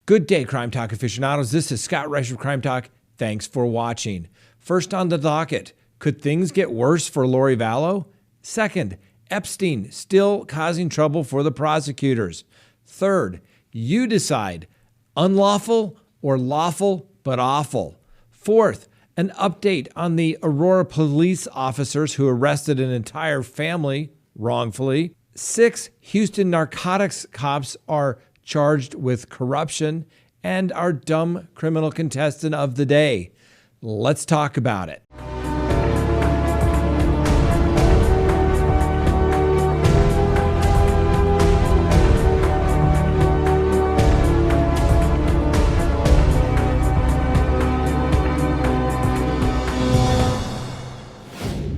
Good day, Crime Talk aficionados. This is Scott Reisch of Crime Talk. Thanks for watching. First on the docket, could things get worse for Lori Vallow? Second, Epstein still causing trouble for the prosecutors. Third, you decide, unlawful or lawful but awful. Fourth, an update on the Aurora Police officers who arrested an entire family wrongfully. 6, Houston narcotics cops are charged with corruption, and our dumb criminal contestant of the day. Let's talk about it.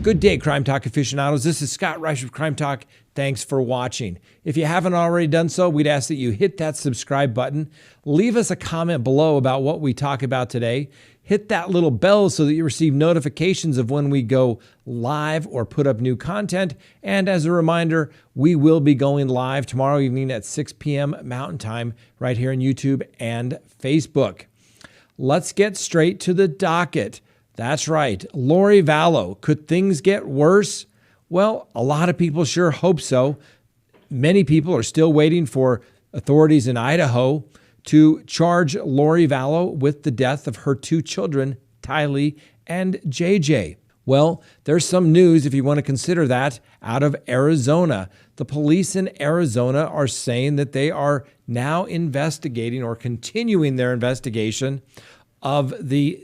Good day, Crime Talk aficionados. This is Scott Reisch of Crime Talk. Thanks for watching. If you haven't already done so, we'd ask that you hit that subscribe button. Leave us a comment below about what we talk about today. Hit that little bell so that you receive notifications of when we go live or put up new content. And as a reminder, we will be going live tomorrow evening at 6 p.m. Mountain Time right here on YouTube and Facebook. Let's get straight to the docket. That's right. Lori Vallow. Could things get worse? Well, a lot of people sure hope so. Many people are still waiting for authorities in Idaho to charge Lori Vallow with the death of her 2 children, Tylee and JJ. Well, there's some news, if you want to consider that, out of Arizona. The police in Arizona are saying that they are now investigating or continuing their investigation of the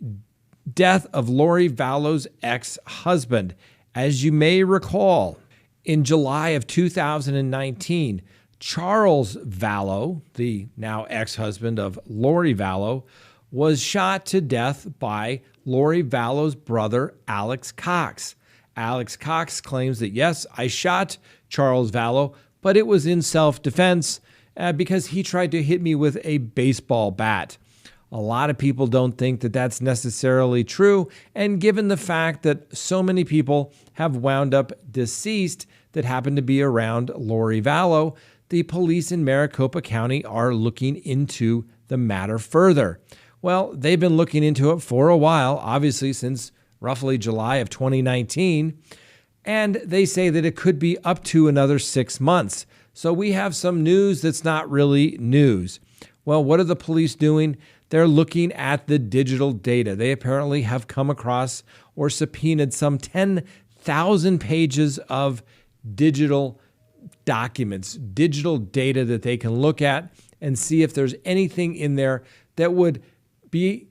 death of Lori Vallow's ex-husband. As you may recall, in July of 2019, Charles Vallow, the now ex-husband of Lori Vallow, was shot to death by Lori Vallow's brother, Alex Cox. Alex Cox claims that, yes, I shot Charles Vallow, but it was in self-defense because he tried to hit me with a baseball bat. A lot of people don't think that that's necessarily true, and given the fact that so many people have wound up deceased that happen to be around Lori Vallow, the police in Maricopa County are looking into the matter further. Well, they've been looking into it for a while, obviously since roughly July of 2019, and they say that it could be up to another 6 months. So we have some news that's not really news. Well, what are the police doing? They're looking at the digital data. They apparently have come across or subpoenaed some 10,000 pages of digital documents, digital data that they can look at and see if there's anything in there that would be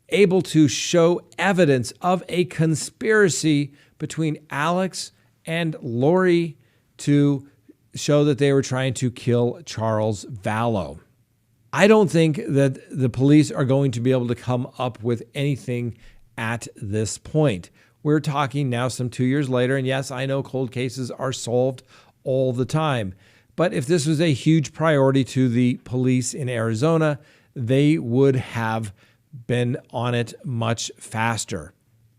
able to show evidence of a conspiracy between Alex and Lori to show that they were trying to kill Charles Vallow. I don't think that the police are going to be able to come up with anything at this point. We're talking now some 2 years later, and yes, I know cold cases are solved all the time. But if this was a huge priority to the police in Arizona, they would have been on it much faster.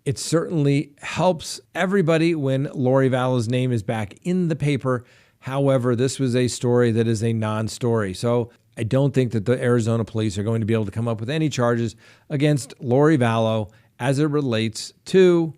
It certainly helps everybody when Lori Vallow's name is back in the paper. However, this was a story that is a non-story. So I don't think that the Arizona police are going to be able to come up with any charges against Lori Vallow as it relates to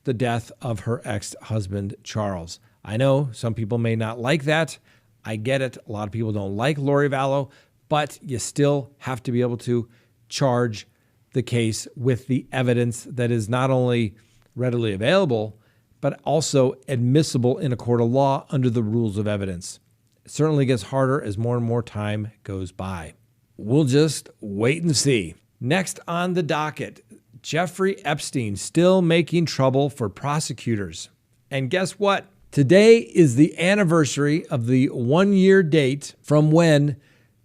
the death of her ex-husband, Charles. I know some people may not like that. I get it. A lot of people don't like Lori Vallow, but you still have to be able to charge the case with the evidence that is not only readily available, but also admissible in a court of law under the rules of evidence. It certainly gets harder as more and more time goes by. We'll just wait and see. Next on the docket, Jeffrey Epstein still making trouble for prosecutors. And guess what? Today is the anniversary of the 1-year date from when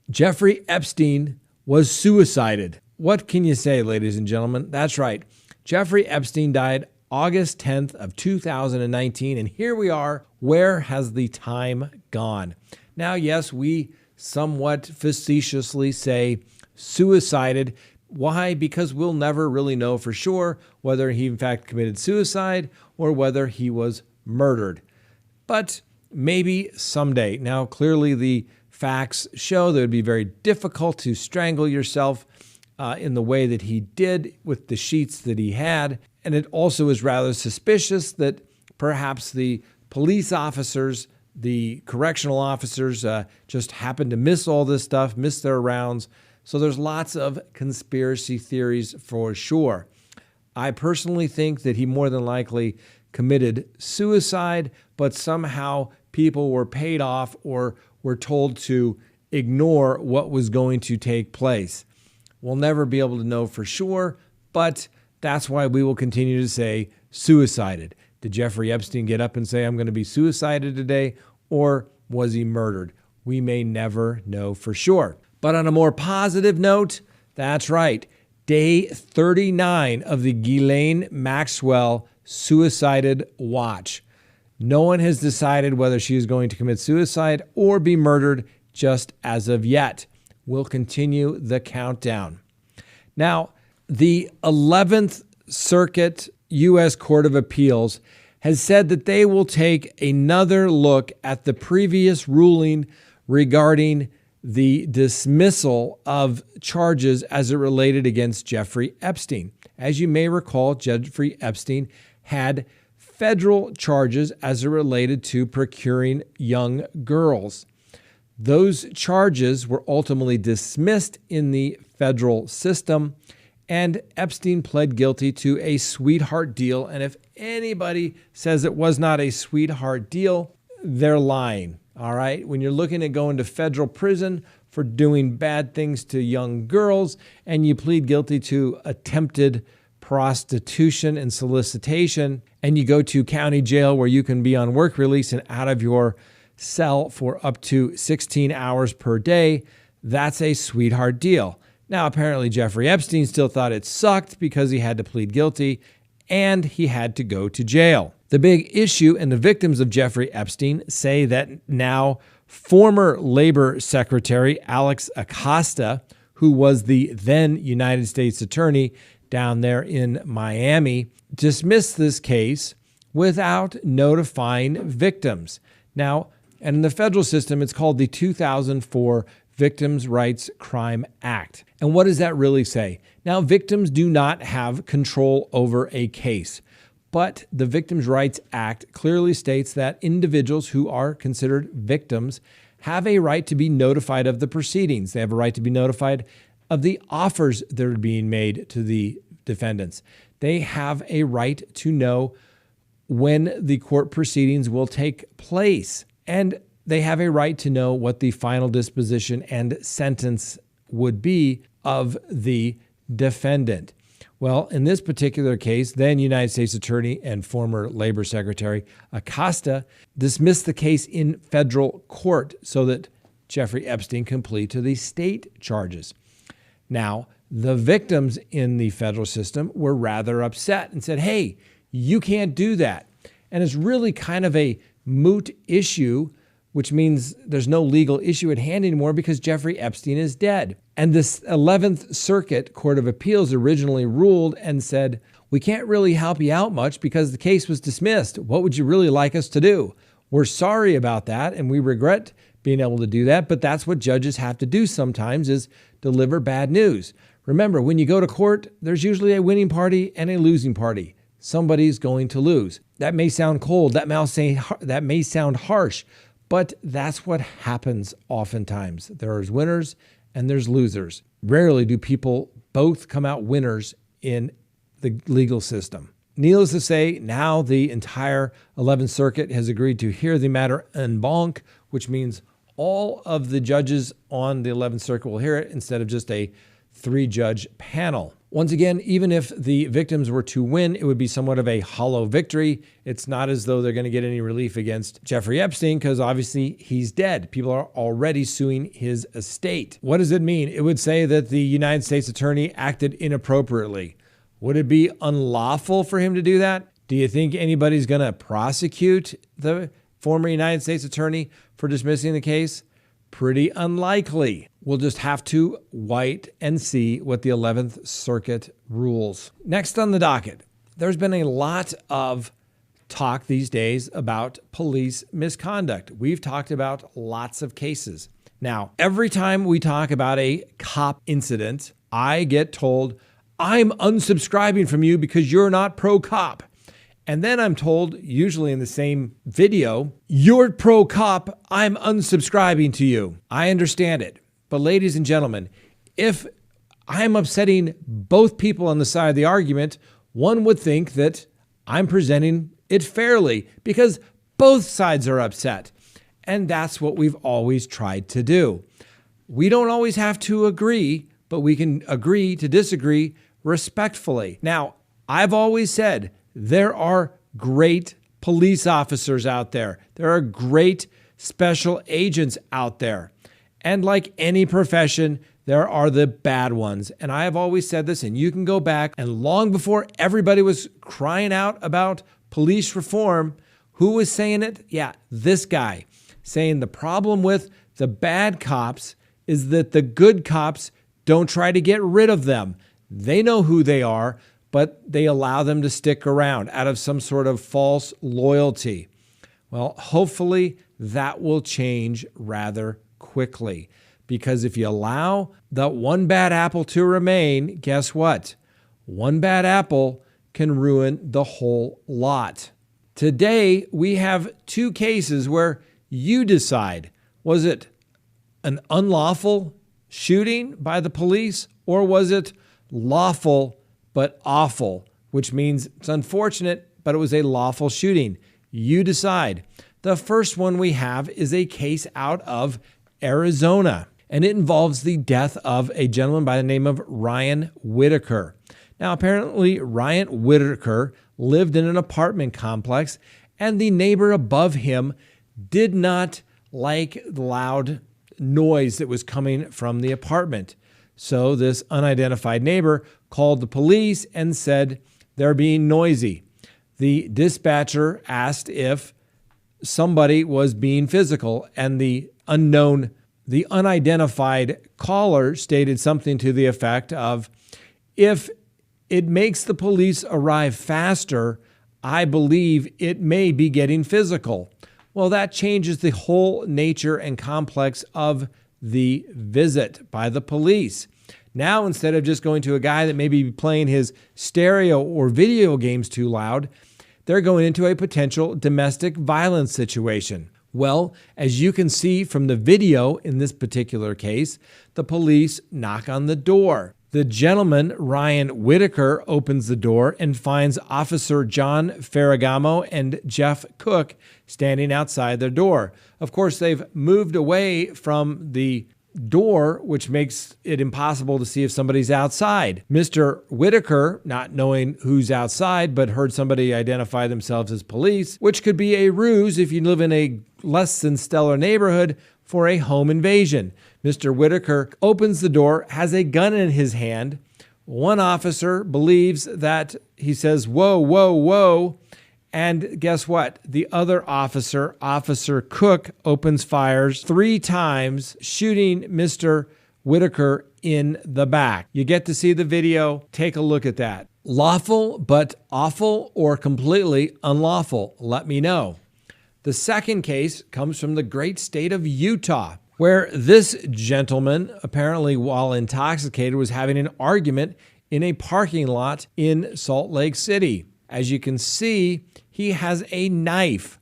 Jeffrey Epstein was suicided. What can you say, ladies and gentlemen? That's right. Jeffrey Epstein died August 10th of 2019, and here we are. Where has the time gone? Now, yes, we somewhat facetiously say suicided. Why? Because we'll never really know for sure whether he in fact committed suicide or whether he was murdered. But maybe someday. Now, clearly the facts show that it would be very difficult to strangle yourself in the way that he did with the sheets that he had. And it also is rather suspicious that perhaps the police officers, the correctional officers, just happened to miss all this stuff, miss their rounds. So there's lots of conspiracy theories for sure. I personally think that he more than likely committed suicide, but somehow people were paid off or were told to ignore what was going to take place. We'll never be able to know for sure, but that's why we will continue to say suicided. Did Jeffrey Epstein get up and say, I'm going to be suicided today, or was he murdered? We may never know for sure. But on a more positive note, that's right. Day 39 of the Ghislaine Maxwell suicided watch. No one has decided whether she is going to commit suicide or be murdered just as of yet. We'll continue the countdown. Now, the 11th Circuit U.S. Court of Appeals has said that they will take another look at the previous ruling regarding the dismissal of charges as it related against Jeffrey Epstein. As you may recall, Jeffrey Epstein had federal charges as it related to procuring young girls. Those charges were ultimately dismissed in the federal system, and Epstein pled guilty to a sweetheart deal. And if anybody says it was not a sweetheart deal, they're lying. All right. When you're looking at going to federal prison for doing bad things to young girls and you plead guilty to attempted prostitution and solicitation, and you go to county jail where you can be on work release and out of your cell for up to 16 hours per day, that's a sweetheart deal. Now, apparently Jeffrey Epstein still thought it sucked because he had to plead guilty and he had to go to jail. The big issue, and the victims of Jeffrey Epstein say that now former Labor Secretary Alex Acosta, who was the then United States Attorney down there in Miami, dismissed this case without notifying victims. Now, and in the federal system, it's called the 2004 Victims' Rights Crime Act. And what does that really say? Now, victims do not have control over a case, but the Victims' Rights Act clearly states that individuals who are considered victims have a right to be notified of the proceedings. They have a right to be notified of the offers that are being made to the defendants. They have a right to know when the court proceedings will take place. And they have a right to know what the final disposition and sentence would be of the defendant. Well, in this particular case, then United States Attorney and former Labor Secretary Acosta dismissed the case in federal court so that Jeffrey Epstein can plead to the state charges. Now, the victims in the federal system were rather upset and said, hey, you can't do that. And it's really kind of a moot issue, which means there's no legal issue at hand anymore because Jeffrey Epstein is dead. And this 11th Circuit Court of Appeals originally ruled and said, we can't really help you out much because the case was dismissed. What would you really like us to do? We're sorry about that, and we regret being able to do that, but that's what judges have to do sometimes, is deliver bad news. Remember, when you go to court, there's usually a winning party and a losing party. Somebody's going to lose. That may sound cold, that may sound harsh, but that's what happens oftentimes. There's winners and there's losers. Rarely do people both come out winners in the legal system. Needless to say, now the entire 11th Circuit has agreed to hear the matter en banc, which means all of the judges on the 11th Circuit will hear it instead of just a 3-judge panel. Once again, even if the victims were to win, it would be somewhat of a hollow victory. It's not as though they're going to get any relief against Jeffrey Epstein because obviously he's dead. People are already suing his estate. What does it mean? It would say that the United States Attorney acted inappropriately. Would it be unlawful for him to do that? Do you think anybody's going to prosecute the former United States Attorney for dismissing the case? Pretty unlikely. We'll just have to wait and see what the 11th Circuit rules. Next on the docket, there's been a lot of talk these days about police misconduct. We've talked about lots of cases. Now, every time we talk about a cop incident, I get told, I'm unsubscribing from you because you're not pro-cop. And then I'm told, usually in the same video, you're pro-cop, I'm unsubscribing to you. I understand it. But ladies and gentlemen, if I'm upsetting both people on the side of the argument, one would think that I'm presenting it fairly because both sides are upset. And that's what we've always tried to do. We don't always have to agree, but we can agree to disagree respectfully. Now, I've always said there are great police officers out there. There are great special agents out there. And like any profession, there are the bad ones. And I have always said this, and you can go back, and long before everybody was crying out about police reform, who was saying it? Yeah, this guy, saying the problem with the bad cops is that the good cops don't try to get rid of them. They know who they are, but they allow them to stick around out of some sort of false loyalty. Well, hopefully that will change rather quickly, because if you allow that one bad apple to remain, guess what? One bad apple can ruin the whole lot. Today, we have two cases where you decide, was it an unlawful shooting by the police, or was it lawful but awful, which means it's unfortunate, but it was a lawful shooting. You decide. The first one we have is a case out of Arizona, and it involves the death of a gentleman by the name of Ryan Whitaker. Now, apparently, Ryan Whitaker lived in an apartment complex, and the neighbor above him did not like the loud noise that was coming from the apartment. So this unidentified neighbor called the police and said they're being noisy. The dispatcher asked if somebody was being physical, and the unidentified caller stated something to the effect of, if it makes the police arrive faster, I believe it may be getting physical. Well, that changes the whole nature and complex of the visit by the police. Now, instead of just going to a guy that may be playing his stereo or video games too loud, they're going into a potential domestic violence situation. Well, as you can see from the video in this particular case, the police knock on the door. The gentleman, Ryan Whitaker, opens the door and finds Officer John Ferragamo and Jeff Cook standing outside their door. Of course, they've moved away from the door, which makes it impossible to see if somebody's outside. Mr. Whitaker, not knowing who's outside, but heard somebody identify themselves as police, which could be a ruse if you live in a less than stellar neighborhood for a home invasion. Mr. Whitaker opens the door, has a gun in his hand. One officer believes that he says, whoa, whoa, whoa. And guess what? The other officer, Officer Cook, opens fires 3 times, shooting Mr. Whitaker in the back. You get to see the video. Take a look at that. Lawful but awful, or completely unlawful? Let me know. The second case comes from the great state of Utah, where this gentleman, apparently while intoxicated, was having an argument in a parking lot in Salt Lake City. As you can see, he has a knife,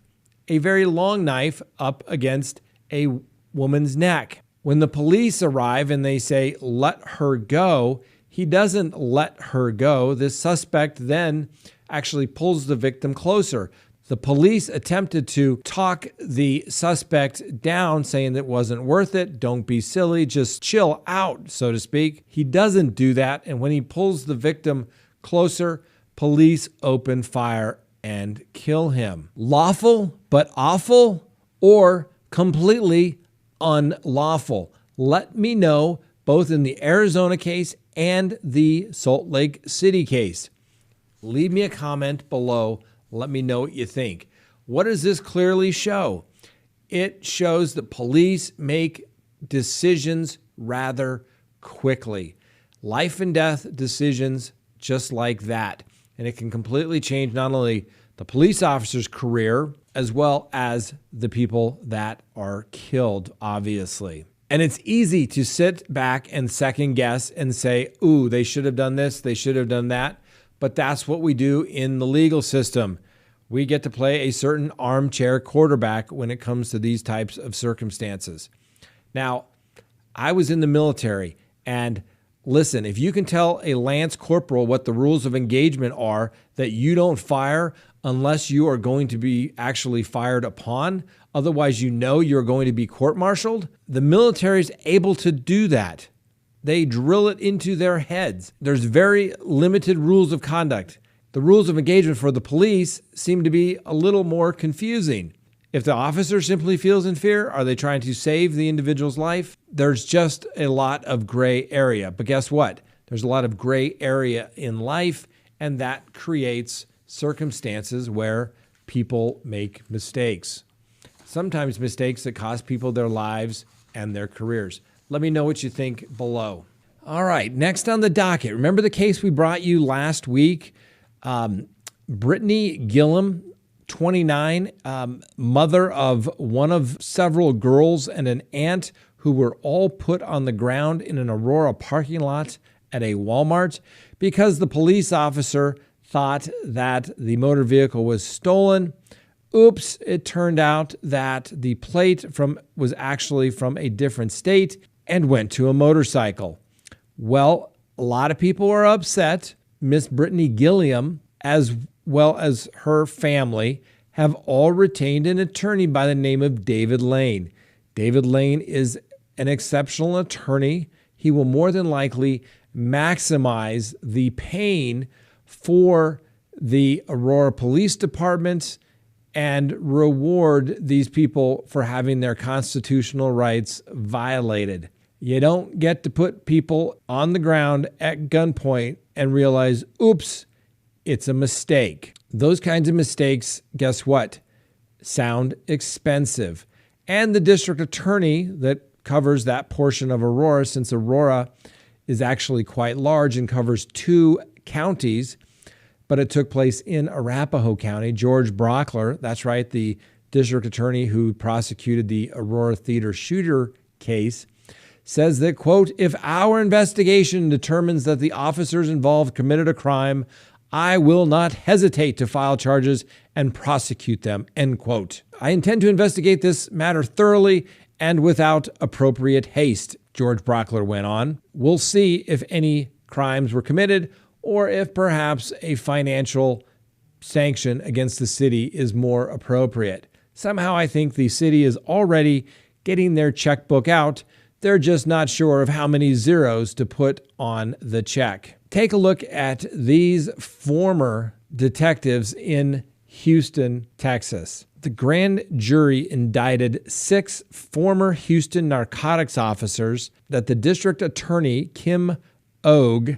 a very long knife, up against a woman's neck. When the police arrive and they say, let her go, he doesn't let her go. This suspect then actually pulls the victim closer. The police attempted to talk the suspect down, saying that it wasn't worth it. Don't be silly, just chill out, so to speak. He doesn't do that. And when he pulls the victim closer, police open fire and kill him. Lawful but awful, or completely unlawful? Let me know, both in the Arizona case and the Salt Lake City case. Leave me a comment below. Let me know what you think. What does this clearly show? It shows that police make decisions rather quickly. Life and death decisions just like that. And it can completely change not only the police officer's career, as well as the people that are killed, obviously. And it's easy to sit back and second guess and say, ooh, they should have done this, they should have done that. But that's what we do in the legal system. We get to play a certain armchair quarterback when it comes to these types of circumstances. Now, I was in the military, and listen, if you can tell a lance corporal what the rules of engagement are, that you don't fire unless you are going to be actually fired upon, otherwise you know you're going to be court-martialed, the military is able to do that. They drill it into their heads. There's very limited rules of conduct. The rules of engagement for the police seem to be a little more confusing. If the officer simply feels in fear, are they trying to save the individual's life? There's just a lot of gray area. But guess what? There's a lot of gray area in life, and that creates circumstances where people make mistakes. Sometimes mistakes that cost people their lives and their careers. Let me know what you think below. All right, next on the docket. Remember the case we brought you last week? Brittany Gillum, 29, mother of one of several girls and an aunt who were all put on the ground in an Aurora parking lot at a Walmart because the police officer thought that the motor vehicle was stolen. Oops, it turned out that the plate was actually from a different state and went to a motorcycle. Well, a lot of people are upset. Miss Brittany Gilliam, as well as her family, have all retained an attorney by the name of David Lane. David Lane is an exceptional attorney. He will more than likely maximize the pain for the Aurora Police Department and reward these people for having their constitutional rights violated. You don't get to put people on the ground at gunpoint and realize, oops, it's a mistake. Those kinds of mistakes, guess what? Sound expensive. And the district attorney that covers that portion of Aurora, since Aurora is actually quite large and covers 2 counties, but it took place in Arapahoe County. George Brockler, that's right, the district attorney who prosecuted the Aurora Theater shooter case, says that, quote, if our investigation determines that the officers involved committed a crime, I will not hesitate to file charges and prosecute them, end quote. I intend to investigate this matter thoroughly and without appropriate haste, George Brockler went on. We'll see if any crimes were committed or if perhaps a financial sanction against the city is more appropriate. Somehow I think the city is already getting their checkbook out. They're just not sure of how many zeros to put on the check. Take a look at these former detectives in Houston, Texas. The grand jury indicted 6 former Houston narcotics officers that the district attorney, Kim Ogue,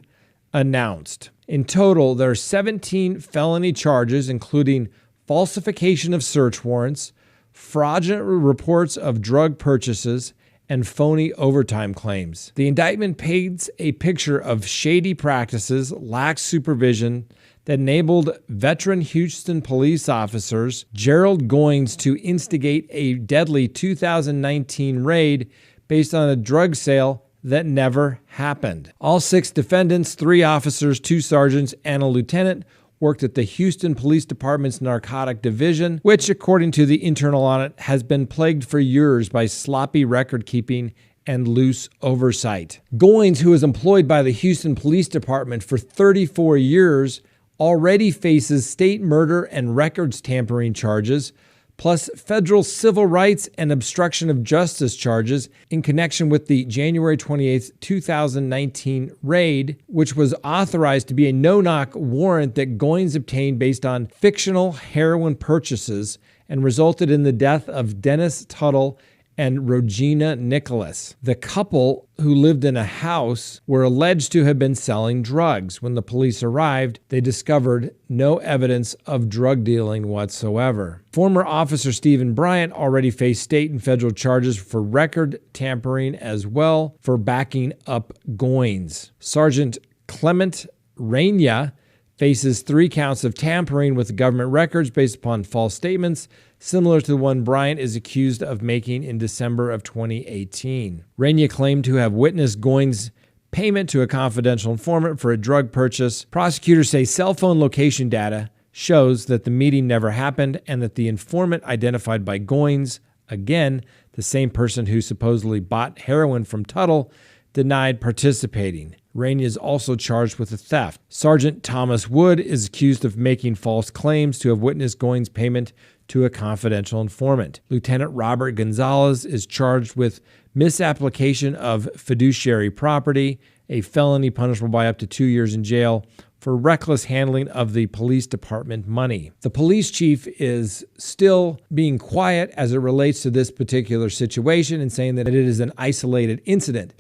announced. In total, there are 17 felony charges, including falsification of search warrants, fraudulent reports of drug purchases, and phony overtime claims. The indictment paints a picture of shady practices, lax supervision that enabled veteran Houston police officers Gerald Goins to instigate a deadly 2019 raid based on a drug sale that never happened. All 6 defendants, 3 officers, 2 sergeants, and a lieutenant worked at the Houston Police Department's narcotic division, which, according to the internal audit, has been plagued for years by sloppy record keeping and loose oversight. Goins, who was employed by the Houston Police Department for 34 years, already faces state murder and records tampering charges, plus federal civil rights and obstruction of justice charges in connection with the January 28, 2019 raid, which was authorized to be a no-knock warrant that Goins obtained based on fictional heroin purchases and resulted in the death of Dennis Tuttle and Regina Nicholas. The couple, who lived in a house, were alleged to have been selling drugs. When the police arrived, they discovered no evidence of drug dealing whatsoever. Former Officer Stephen Bryant already faced state and federal charges for record tampering as well for backing up Goins. Sergeant Clement Reyna faces 3 counts of tampering with government records based upon false statements similar to the one Bryant is accused of making in December of 2018. Rainier claimed to have witnessed Goins' payment to a confidential informant for a drug purchase. Prosecutors say cell phone location data shows that the meeting never happened and that the informant identified by Goins, again, the same person who supposedly bought heroin from Tuttle, denied participating. Rainey is also charged with a theft. Sergeant Thomas Wood is accused of making false claims to have witnessed Goins' payment to a confidential informant. Lieutenant Robert Gonzalez is charged with misapplication of fiduciary property, a felony punishable by up to 2 years in jail for reckless handling of the police department money. The police chief is still being quiet as it relates to this particular situation and saying that it is an isolated incident.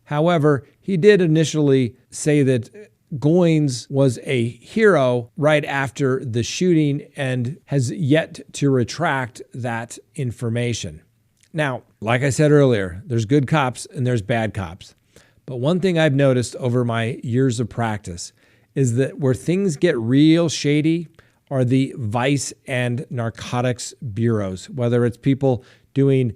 However, he did initially say that Goins was a hero right after the shooting and has yet to retract that information. Now, like I said earlier, there's good cops and there's bad cops. But one thing I've noticed over my years of practice is that where things get real shady are the vice and narcotics bureaus, whether it's people doing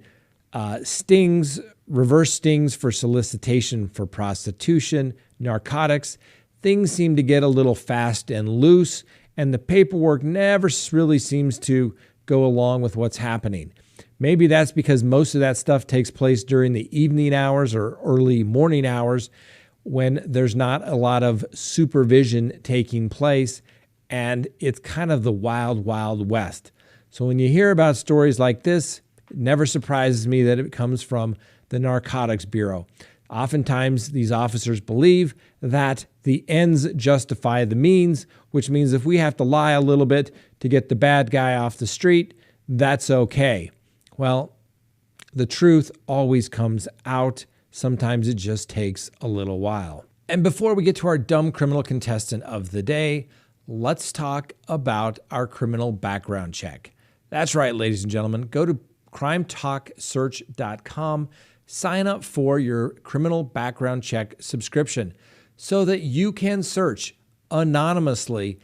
stings, reverse stings for solicitation for prostitution, narcotics. Things seem to get a little fast and loose, and the paperwork never really seems to go along with what's happening. Maybe that's because most of that stuff takes place during the evening hours or early morning hours when there's not a lot of supervision taking place, and it's kind of the wild, wild west. So when you hear about stories like this, it never surprises me that it comes from the Narcotics Bureau. Oftentimes, these officers believe that the ends justify the means, which means if we have to lie a little bit to get the bad guy off the street, that's okay. Well, the truth always comes out. Sometimes it just takes a little while. And before we get to our dumb criminal contestant of the day, let's talk about our criminal background check. That's right, ladies and gentlemen. Go to CrimeTalkSearch.com. Sign up for your criminal background check subscription so that you can search anonymously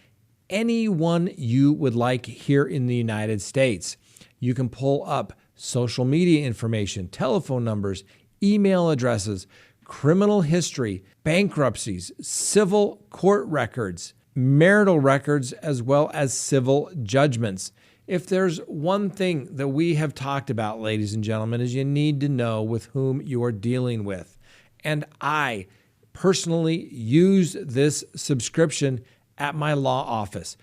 anyone you would like here in the United States. You can pull up social media information, telephone numbers, email addresses, criminal history, bankruptcies, civil court records, marital records, as well as civil judgments. If there's one thing that we have talked about, ladies and gentlemen, is you need to know with whom you are dealing with. And I personally use this subscription at my law office.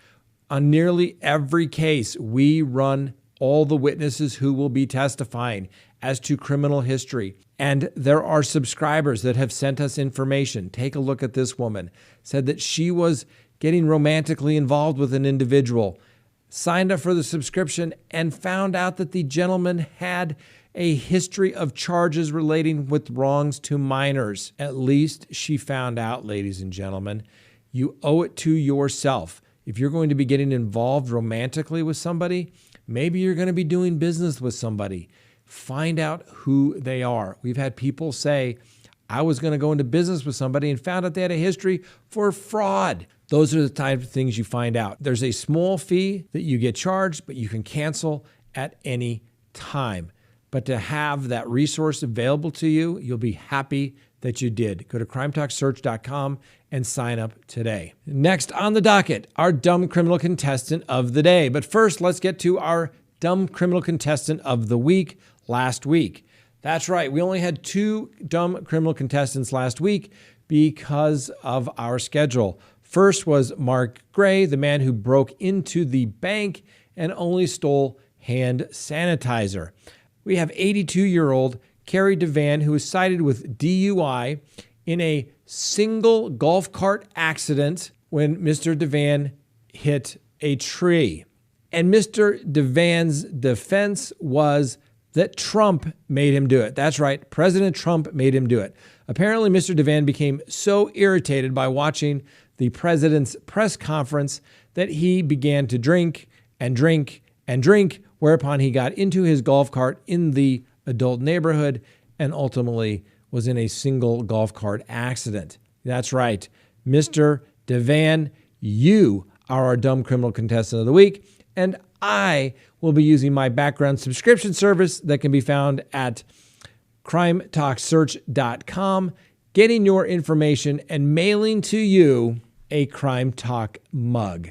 On nearly every case, we run all the witnesses who will be testifying as to criminal history. And there are subscribers that have sent us information. Take a look at this woman. Said that she was getting romantically involved with an individual, signed up for the subscription, and found out that the gentleman had a history of charges relating with wrongs to minors. At least she found out, ladies and gentlemen. You owe it to yourself. If you're going to be getting involved romantically with somebody, maybe you're going to be doing business with somebody. Find out who they are. We've had people say, I was going to go into business with somebody and found out they had a history for fraud. Those are the type of things you find out. There's a small fee that you get charged, but you can cancel at any time. But to have that resource available to you, you'll be happy that you did. Go to CrimeTalkSearch.com and sign up today. Next on the docket, our dumb criminal contestant of the day. But first, let's get to our dumb criminal contestant of the week last week. That's right. We only had 2 dumb criminal contestants last week because of our schedule. First was Mark Gray, the man who broke into the bank and only stole hand sanitizer. We have 82-year-old Carrie DeVan, who was cited with DUI in a single golf cart accident when Mr. DeVan hit a tree. And Mr. DeVan's defense was that Trump made him do it. That's right. President Trump made him do it. Apparently, Mr. DeVan became so irritated by watching the president's press conference that he began to drink and drink and drink, whereupon he got into his golf cart in the adult neighborhood and ultimately was in a single golf cart accident. That's right. Mr. DeVan, you are our dumb criminal contestant of the week, and I will be using my background subscription service that can be found at CrimeTalkSearch.com, getting your information and mailing to you a Crime Talk mug.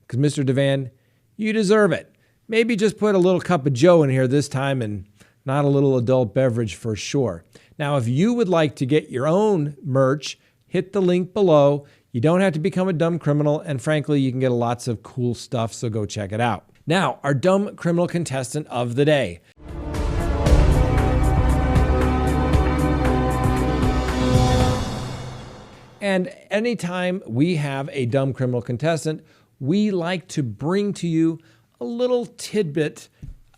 Because Mr. Devan, you deserve it. Maybe just put a little cup of joe in here this time and not a little adult beverage for sure. Now, if you would like to get your own merch, hit the link below. You don't have to become a dumb criminal, and frankly, you can get lots of cool stuff, so go check it out. Now, our dumb criminal contestant of the day. And anytime we have a dumb criminal contestant, we like to bring to you a little tidbit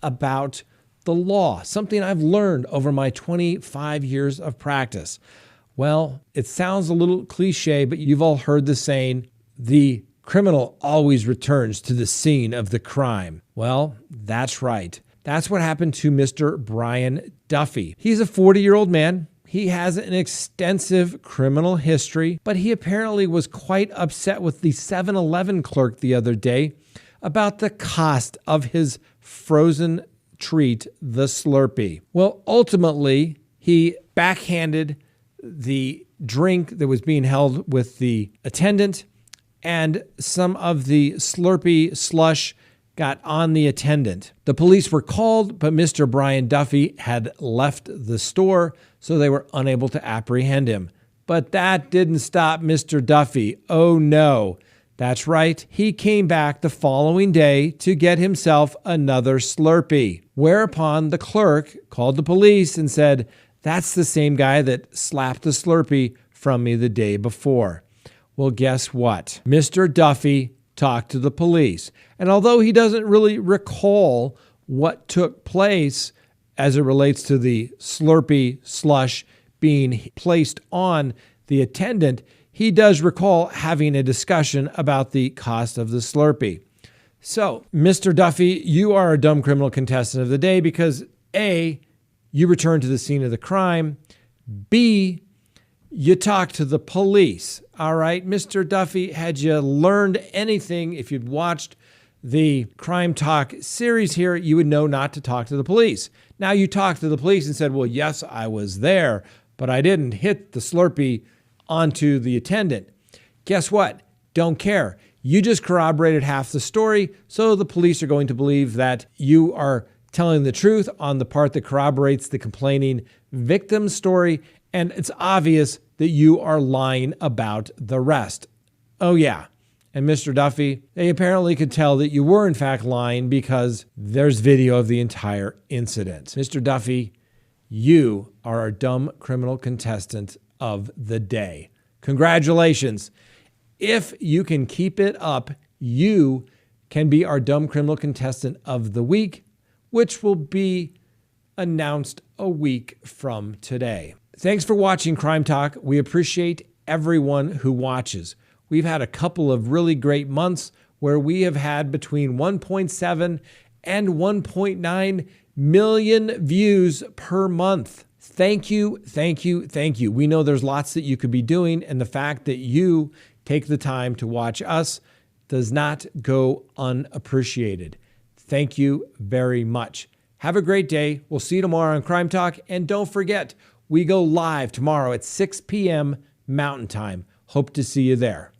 about the law, something I've learned over my 25 years of practice. Well, it sounds a little cliche, but you've all heard the saying, the criminal always returns to the scene of the crime. Well, that's right. That's what happened to Mr. Brian Duffy. He's a 40-year-old man. He has an extensive criminal history, but he apparently was quite upset with the 7-Eleven clerk the other day about the cost of his frozen treat, the Slurpee. Well, ultimately, he backhanded the drink that was being held with the attendant, and some of the Slurpee slush got on the attendant. The police were called, but Mr. Brian Duffy had left the store, so they were unable to apprehend him. But that didn't stop Mr. Duffy. Oh no. That's right. He came back the following day to get himself another Slurpee. Whereupon the clerk called the police and said, "That's the same guy that slapped the Slurpee from me the day before." Well, guess what? Mr. Duffy talked to the police. And although he doesn't really recall what took place as it relates to the Slurpee slush being placed on the attendant, he does recall having a discussion about the cost of the Slurpee. So, Mr. Duffy, you are a dumb criminal contestant of the day because A, you returned to the scene of the crime. B, you talked to the police. All right, Mr. Duffy, had you learned anything, if you'd watched the Crime Talk series here, you would know not to talk to the police. Now, you talked to the police and said, well, yes, I was there, but I didn't hit the Slurpee onto the attendant. Guess what? Don't care. You just corroborated half the story, so the police are going to believe that you are telling the truth on the part that corroborates the complaining victim's story, and it's obvious that you are lying about the rest. Oh yeah, and Mr. Duffy, they apparently could tell that you were in fact lying because there's video of the entire incident. Mr. Duffy, you are our dumb criminal contestant of the day. Congratulations. If you can keep it up, you can be our dumb criminal contestant of the week, which will be announced a week from today. Thanks for watching Crime Talk. We appreciate everyone who watches. We've had a couple of really great months where we have had between 1.7 and 1.9 million views per month. Thank you, thank you, thank you. We know there's lots that you could be doing, and the fact that you take the time to watch us does not go unappreciated. Thank you very much. Have a great day. We'll see you tomorrow on Crime Talk, and don't forget, we go live tomorrow at 6 p.m. Mountain Time. Hope to see you there.